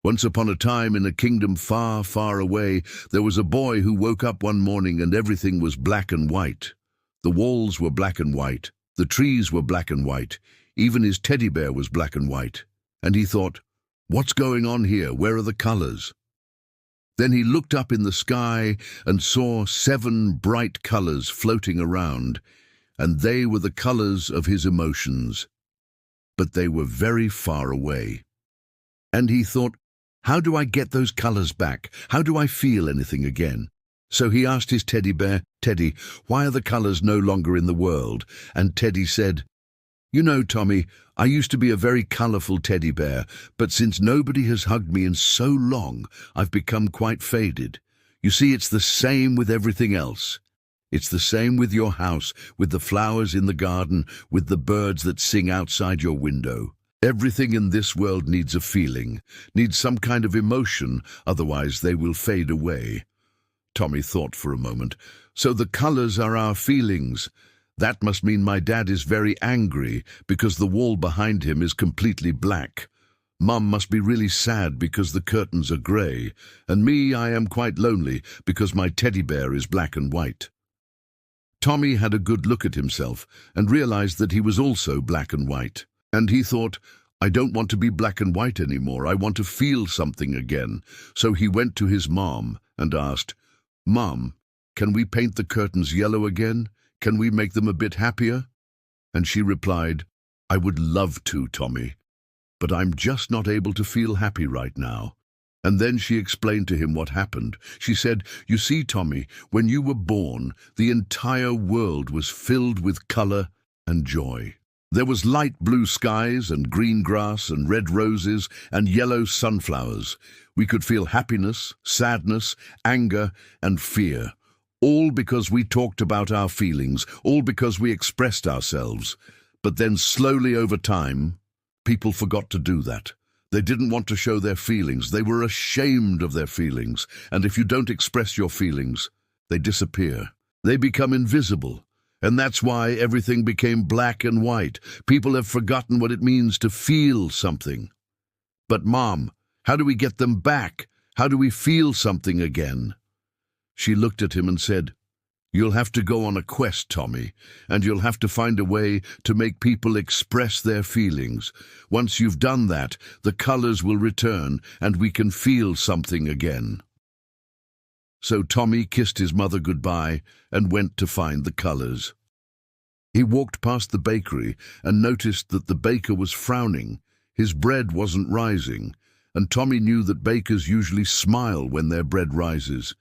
Once upon a time, in a kingdom far, far away, there was a boy who woke up one morning and everything was black and white. The walls were black and white, the trees were black and white, even his teddy bear was black and white. And he thought, "What's going on here? Where are the colors?" Then he looked up in the sky and saw 7 bright colors floating around, and they were the colors of his emotions. But they were very far away. And he thought, how do I get those colors back? How do I feel anything again? So he asked his teddy bear, "Teddy, why are the colors no longer in the world?" And Teddy said, "You know, Tommy, I used to be a very colorful teddy bear, but since nobody has hugged me in so long, I've become quite faded. You see, it's the same with everything else. It's the same with your house, with the flowers in the garden, with the birds that sing outside your window. Everything in this world needs a feeling, needs some kind of emotion, otherwise they will fade away." Tommy thought for a moment. So the colors are our feelings. That must mean my dad is very angry because the wall behind him is completely black. Mum must be really sad because the curtains are grey. And me, I am quite lonely because my teddy bear is black and white. Tommy had a good look at himself and realized that he was also black and white. And he thought, I don't want to be black and white anymore. I want to feel something again. So he went to his mom and asked, "Mom, can we paint the curtains yellow again? Can we make them a bit happier?" And she replied, "I would love to, Tommy, but I'm just not able to feel happy right now." And then she explained to him what happened. She said, "You see, Tommy, when you were born, the entire world was filled with color and joy. There was light blue skies and green grass and red roses and yellow sunflowers. We could feel happiness, sadness, anger, and fear. All because we talked about our feelings, all because we expressed ourselves. But then slowly over time, people forgot to do that. They didn't want to show their feelings. They were ashamed of their feelings. And if you don't express your feelings, they disappear. They become invisible. And that's why everything became black and white. People have forgotten what it means to feel something." "But Mom, how do we get them back? How do we feel something again?" She looked at him and said, "You'll have to go on a quest, Tommy, and you'll have to find a way to make people express their feelings. Once you've done that, the colors will return and we can feel something again." So Tommy kissed his mother goodbye and went to find the colors. He walked past the bakery and noticed that the baker was frowning. His bread wasn't rising, and Tommy knew that bakers usually smile when their bread rises.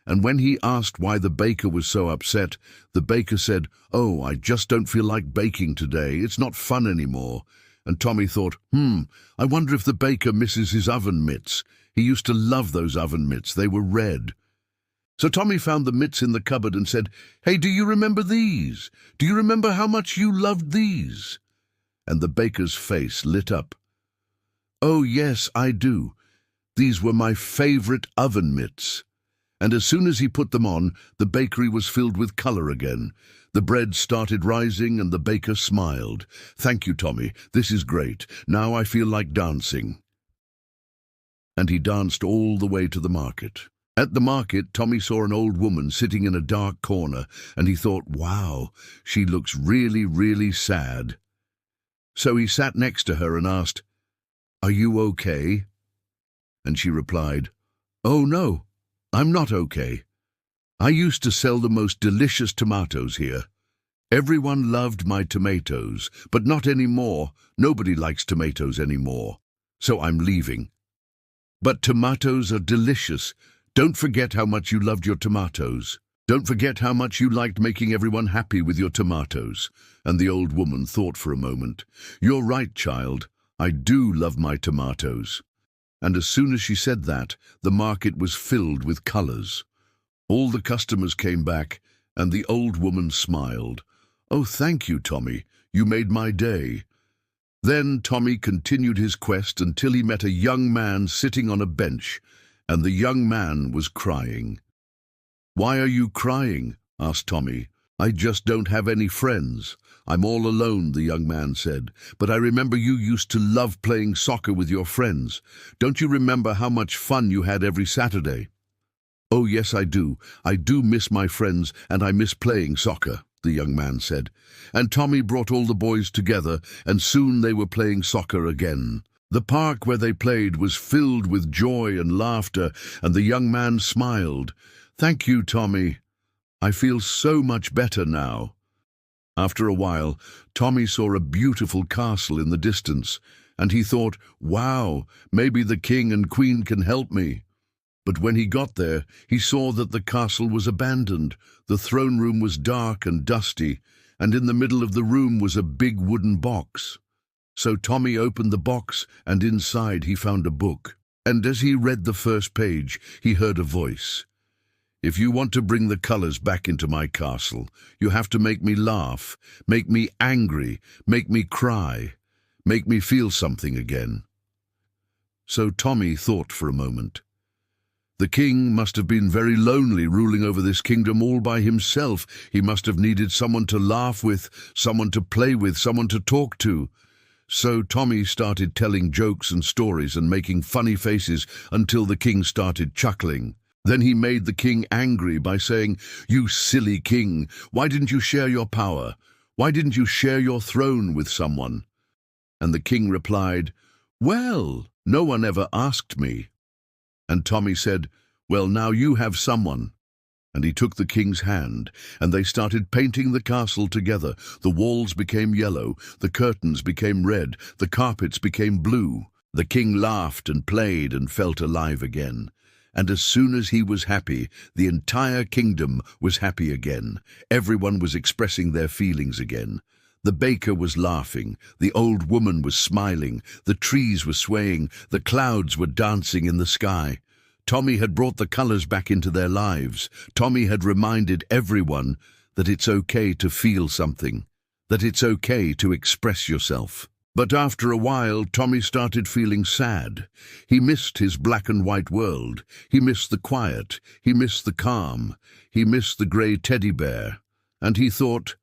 And when he asked why the baker was so upset, the baker said, "Oh, I just don't feel like baking today. It's not fun anymore." And Tommy thought, I wonder if the baker misses his oven mitts. He used to love those oven mitts. They were red. So Tommy found the mitts in the cupboard and said, "Hey, do you remember these? Do you remember how much you loved these?" And the baker's face lit up. "Oh, yes, I do. These were my favorite oven mitts." And as soon as he put them on, the bakery was filled with color again. The bread started rising and the baker smiled. "Thank you, Tommy. This is great. Now I feel like dancing." And he danced all the way to the market. At the market, Tommy saw an old woman sitting in a dark corner, and he thought, wow, she looks really, really sad. So he sat next to her and asked, "Are you okay?" And she replied, "Oh, no, I'm not okay. I used to sell the most delicious tomatoes here. Everyone loved my tomatoes, but not anymore. Nobody likes tomatoes anymore. So I'm leaving. But tomatoes are delicious. Don't forget how much you loved your tomatoes. Don't forget how much you liked making everyone happy with your tomatoes." And the old woman thought for a moment. "You're right, child. I do love my tomatoes." And as soon as she said that, the market was filled with colors. All the customers came back, and the old woman smiled. "Oh, thank you, Tommy. You made my day." Then Tommy continued his quest until he met a young man sitting on a bench, and the young man was crying. "Why are you crying?" asked Tommy. I just don't have any friends. I'm all alone, the young man said. But I remember you used to love playing soccer with your friends. Don't you remember how much fun you had every Saturday? Oh, yes, I do. I do miss my friends, and I miss playing soccer, the young man said. And Tommy brought all the boys together, and soon they were playing soccer again. The park where they played was filled with joy and laughter, and the young man smiled. Thank you, Tommy. I feel so much better now. After a while, Tommy saw a beautiful castle in the distance, and he thought, wow, maybe the king and queen can help me. But when he got there, he saw that the castle was abandoned. The throne room was dark and dusty, and in the middle of the room was a big wooden box. So Tommy opened the box, and inside he found a book. And as he read the first page, he heard a voice. If you want to bring the colors back into my castle, you have to make me laugh, make me angry, make me cry, make me feel something again. So Tommy thought for a moment. The king must have been very lonely ruling over this kingdom all by himself. He must have needed someone to laugh with, someone to play with, someone to talk to. So Tommy started telling jokes and stories and making funny faces until the king started chuckling. Then he made the king angry by saying, "You silly king, why didn't you share your power? Why didn't you share your throne with someone?" And the king replied, "Well, no one ever asked me." And Tommy said, "Well, now you have someone." And he took the king's hand, and they started painting the castle together. The walls became yellow, the curtains became red, the carpets became blue. The king laughed and played and felt alive again. And as soon as he was happy, the entire kingdom was happy again. Everyone was expressing their feelings again. The baker was laughing, the old woman was smiling, the trees were swaying, the clouds were dancing in the sky. Tommy had brought the colors back into their lives. Tommy had reminded everyone that it's okay to feel something, that it's okay to express yourself. But after a while, Tommy started feeling sad. He missed his black and white world. He missed the quiet. He missed the calm. He missed the grey teddy bear. And he thought,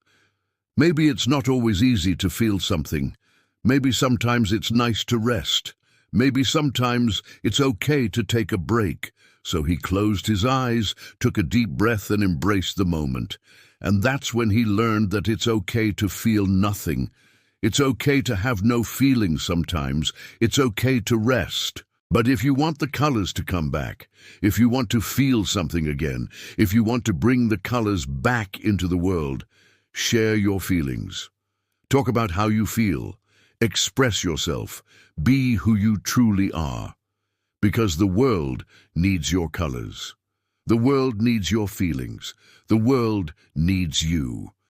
maybe it's not always easy to feel something. Maybe sometimes it's nice to rest. Maybe sometimes it's okay to take a break. So he closed his eyes, took a deep breath and embraced the moment. And that's when he learned that it's okay to feel nothing. It's okay to have no feelings sometimes. It's okay to rest. But if you want the colors to come back, if you want to feel something again, if you want to bring the colors back into the world, share your feelings. Talk about how you feel. Express yourself. Be who you truly are. Because the world needs your colors. The world needs your feelings. The world needs you.